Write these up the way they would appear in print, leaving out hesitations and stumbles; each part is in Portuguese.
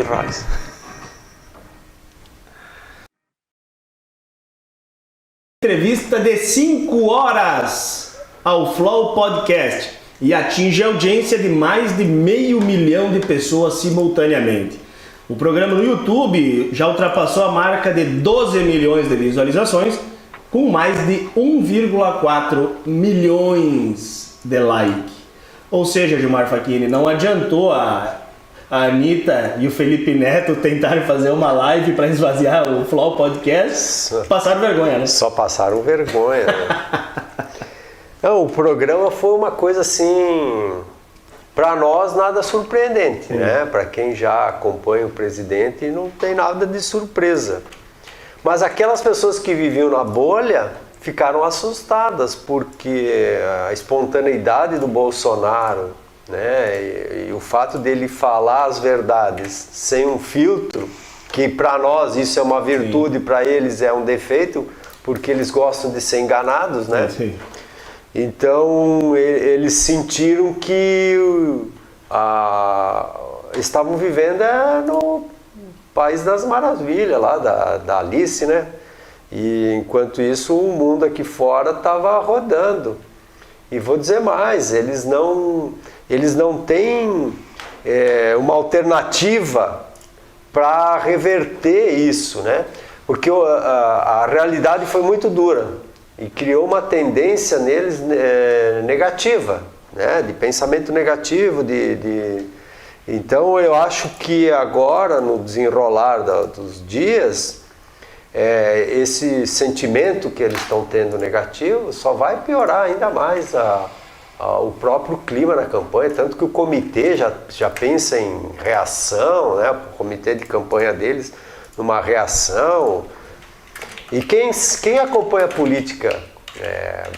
reais. Entrevista de 5 horas ao Flow Podcast e atinge a audiência de mais de 500 mil de pessoas simultaneamente. O programa no YouTube já ultrapassou a marca de 12 milhões de visualizações, com mais de 1,4 milhões de likes. Ou seja, Gilmar Facchini, não adiantou a Anitta e o Felipe Neto tentarem fazer uma live para esvaziar o Flow Podcast. Passaram vergonha, né? Só passaram vergonha, né? Não, o programa foi uma coisa assim, para nós nada surpreendente, né? Para quem já acompanha o presidente não tem nada de surpresa. Mas aquelas pessoas que viviam na bolha ficaram assustadas porque a espontaneidade do Bolsonaro, né, e o fato dele falar as verdades sem um filtro, que para nós isso é uma virtude, para eles é um defeito, porque eles gostam de ser enganados, né? Sim. Então eles sentiram que estavam vivendo no País das Maravilhas, lá da Alice, né? E enquanto isso o mundo aqui fora estava rodando. E vou dizer mais, eles não têm uma alternativa para reverter isso, né? Porque a realidade foi muito dura e criou uma tendência neles negativa, né? De pensamento negativo, Então eu acho que agora, no desenrolar dos dias, esse sentimento que eles estão tendo negativo só vai piorar ainda mais o próprio clima na campanha, tanto que o comitê já pensa em reação, né? O comitê de campanha deles numa reação. E quem acompanha a política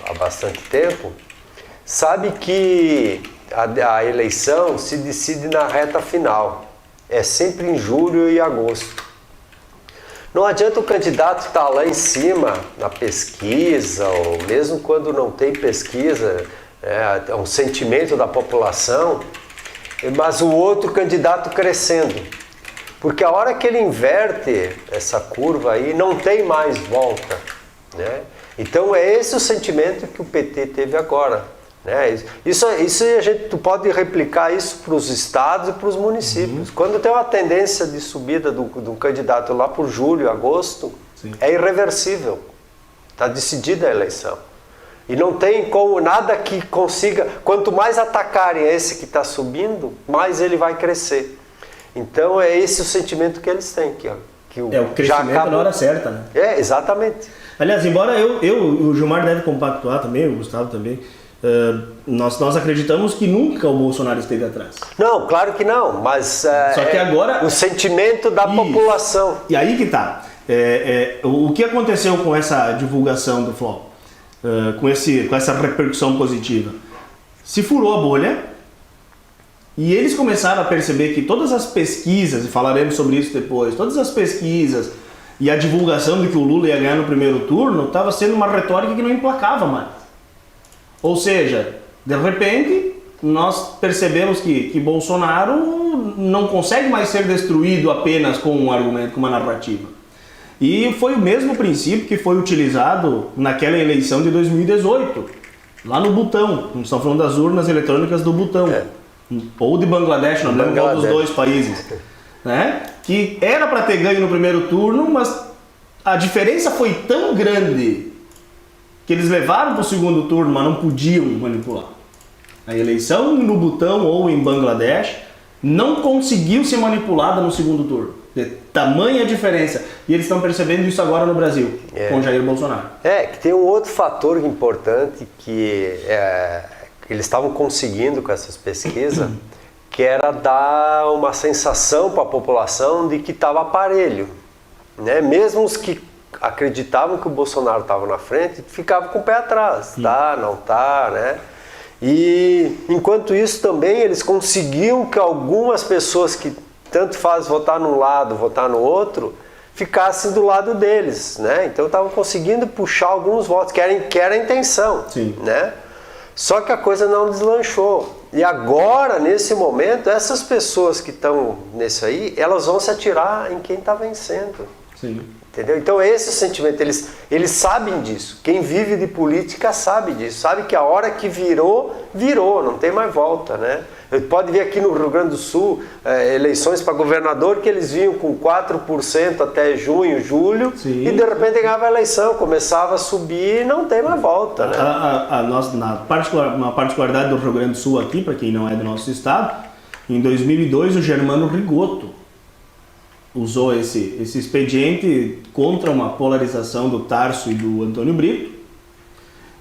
há bastante tempo sabe que a eleição se decide na reta final, é sempre em julho e agosto. Não adianta o candidato estar lá em cima na pesquisa, ou mesmo quando não tem pesquisa, é um sentimento da população, mas o outro candidato crescendo. Porque a hora que ele inverte essa curva aí, não tem mais volta, né? Então é esse o sentimento que o PT teve agora, né? Isso tu pode replicar isso para os estados e para os municípios. Quando tem uma tendência de subida do candidato lá por julho, agosto, é irreversível. Está decidida a eleição. E não tem como nada que consiga. Quanto mais atacarem esse que está subindo, mais ele vai crescer. Então é esse o sentimento que eles têm. O crescimento na hora certa, né? Exatamente. Aliás, embora o Gilmar deve compactuar também, o Gustavo também, nós acreditamos que nunca o Bolsonaro esteve atrás. Não, claro que não, mas só que agora, o sentimento da população. E aí que tá. O que aconteceu com essa divulgação do Flow? Com essa repercussão positiva? Se furou a bolha e eles começaram a perceber que todas as pesquisas, e falaremos sobre isso depois, todas as pesquisas e a divulgação de que o Lula ia ganhar no primeiro turno estava sendo uma retórica que não emplacava mais. Ou seja, de repente, nós percebemos que Bolsonaro não consegue mais ser destruído apenas com um argumento, com uma narrativa. E foi o mesmo princípio que foi utilizado naquela eleição de 2018, lá no Butão. Estamos falando das urnas eletrônicas do Butão. Ou de Bangladesh, não lembro qual dos dois países. Né? Que era para ter ganho no primeiro turno, mas a diferença foi tão grande que eles levaram para o segundo turno, mas não podiam manipular. A eleição no Butão ou em Bangladesh não conseguiu ser manipulada no segundo turno. De tamanha diferença. E eles estão percebendo isso agora no Brasil, com Jair Bolsonaro. Que tem um outro fator importante que eles estavam conseguindo com essas pesquisas, que era dar uma sensação para a população de que estava aparelho, né? Mesmo os que acreditavam que o Bolsonaro estava na frente, ficavam com o pé atrás, tá, não tá, né? E enquanto isso também eles conseguiam que algumas pessoas que tanto faz votar num lado, votar no outro, ficassem do lado deles, né? Então estavam conseguindo puxar alguns votos, que era a intenção, né? Só que a coisa não deslanchou. E agora, nesse momento, essas pessoas que estão nesse aí, elas vão se atirar em quem está vencendo. Sim. Entendeu? Então esse sentimento, eles sabem disso. Quem vive de política sabe disso. Sabe que a hora que virou, não tem mais volta, né? Pode ver aqui no Rio Grande do Sul, eleições para governador, que eles vinham com 4% até junho, julho, Sim. e de repente ganhava a eleição, começava a subir e não tem mais volta, né? Na particularidade do Rio Grande do Sul aqui, para quem não é do nosso estado, em 2002 o Germano Rigoto usou esse expediente contra uma polarização do Tarso e do Antônio Brito.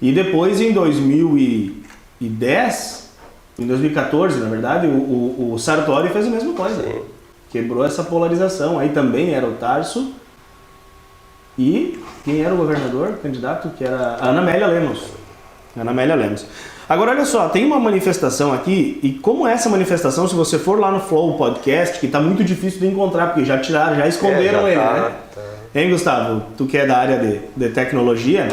E depois, em 2014, na verdade, o Sartori fez a mesma coisa. Sim. Quebrou essa polarização. Aí também era o Tarso. E quem era o governador, candidato? Que era a Ana Amélia Lemos. Agora, olha só, tem uma manifestação aqui, e como essa manifestação, se você for lá no Flow Podcast, que tá muito difícil de encontrar, porque já tiraram, já esconderam ele, né? Hein, Gustavo? Tu que é da área de tecnologia,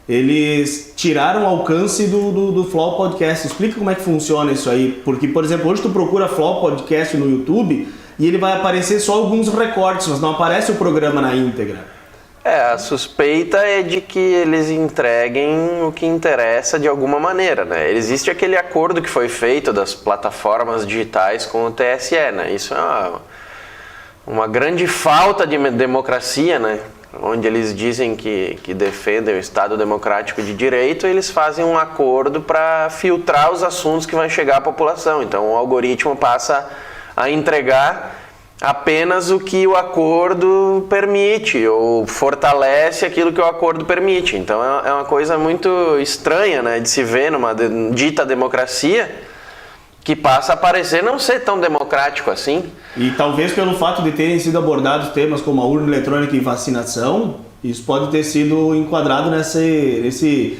eles tiraram o alcance do Flow Podcast. Explica como é que funciona isso aí, porque, por exemplo, hoje tu procura Flow Podcast no YouTube e ele vai aparecer só alguns recortes, mas não aparece o programa na íntegra. A suspeita é de que eles entreguem o que interessa de alguma maneira, né? Existe aquele acordo que foi feito das plataformas digitais com o TSE, né? Isso é uma grande falta de democracia, né? Onde eles dizem que defendem o Estado Democrático de Direito, eles fazem um acordo para filtrar os assuntos que vão chegar à população. Então o algoritmo passa a entregar apenas o que o acordo permite, ou fortalece aquilo que o acordo permite. Então é uma coisa muito estranha, né, de se ver numa dita democracia, que passa a parecer não ser tão democrático assim. E talvez pelo fato de terem sido abordados temas como a urna eletrônica e vacinação, isso pode ter sido enquadrado nesse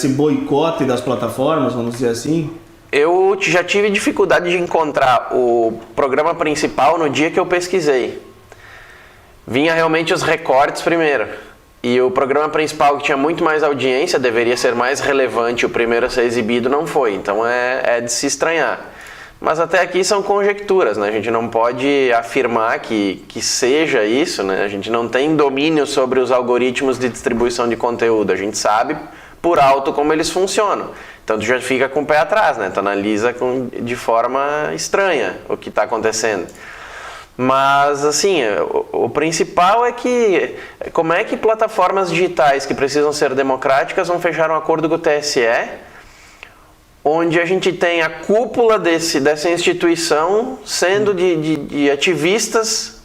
boicote das plataformas, vamos dizer assim. Eu já tive dificuldade de encontrar o programa principal no dia que eu pesquisei. Vinha realmente os recortes primeiro. E o programa principal, que tinha muito mais audiência, deveria ser mais relevante, o primeiro a ser exibido não foi. Então é de se estranhar. Mas até aqui são conjecturas, né? A gente não pode afirmar que seja isso, né? A gente não tem domínio sobre os algoritmos de distribuição de conteúdo. A gente sabe por alto como eles funcionam. Então tu já fica com o pé atrás, né? Tu analisa de forma estranha o que está acontecendo. Mas, assim, o principal é que como é que plataformas digitais que precisam ser democráticas vão fechar um acordo com o TSE, onde a gente tem a cúpula dessa instituição sendo de ativistas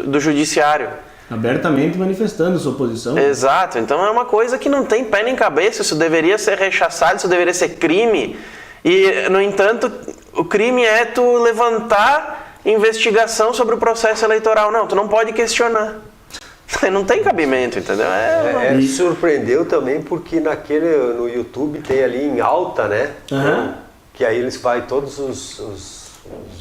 do judiciário. Abertamente manifestando sua posição. Exato, então é uma coisa que não tem pé nem cabeça, isso deveria ser rechaçado, isso deveria ser crime. E, no entanto, o crime é tu levantar investigação sobre o processo eleitoral. Não, tu não pode questionar. Não tem cabimento, entendeu? Surpreendeu também porque no YouTube tem ali em alta, né? Uhum. Que aí eles fazem todos os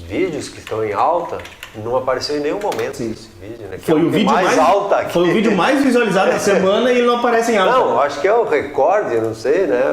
vídeos que estão em alta. Não apareceu em nenhum momento esse vídeo, né? Foi o vídeo mais alta aqui. Foi o vídeo mais visualizado da semana e ele não aparece em alta. Não, acho que é o recorde, não sei, né?